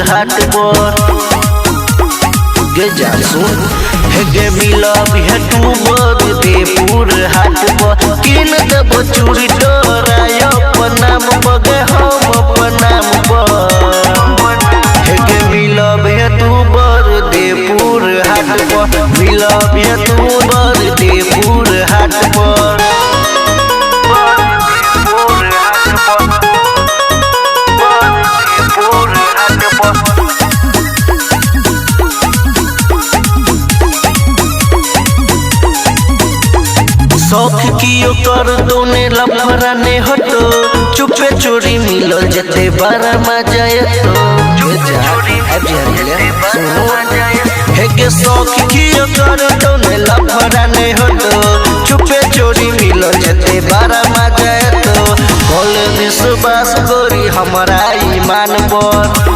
हाट पर गे जा सुन गे मिलब है तू बरदेपुर हाट पर किन देबो चूड़ी तोरा अपन नाम बगे हम अपन नाम पर गे मिलब है तू बरदेपुर हाट पर मिलब है तू बरदेपुर हाट पर शौक कियो कर दोने लफड़ा ने हटो चुपे चोरी मिलल जते बारा मजा हेगे शौक कियो कर दोने लफड़ा ने हटो चुपे चोरी मिलल जते बारा मजा कल विश्वास करी हमारा ईमान पर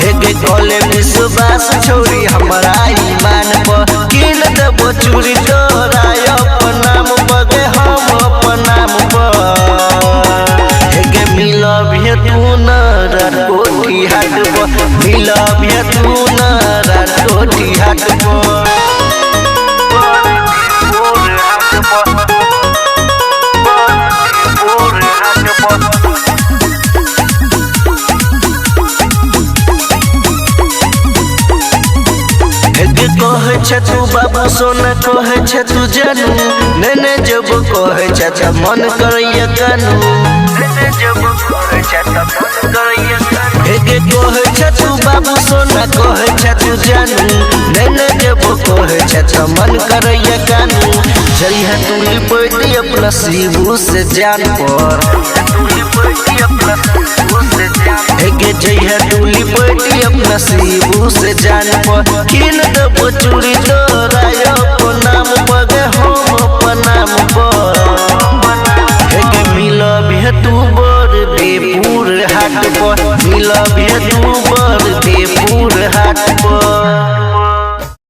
हेगे कल विश्वास छोड़ी हमारा ईमान पर किन देबो चूड़ी तोरा अपन नाम बगे हम अपन नाम पर हेगे मिलब है तू न कोठी हाट पर मिलब है तू न कोठी हाट पर कहे छ तू बाबू सोना कहे छ तू जानू नेने जब कहे छ त मन करैया कानू नेने जब कहे छ त मन करैया कानू हेगे कहे छ तू बाबू सोना कहे छ तू जानू नेने जब कहे छ त मन करैया कानू जइहा तू लिपटी अपना शिवू से जान पर हेगे जइहा तू लिपटी अपना शिवू से जान पर किन देबो चूड़ी तोरा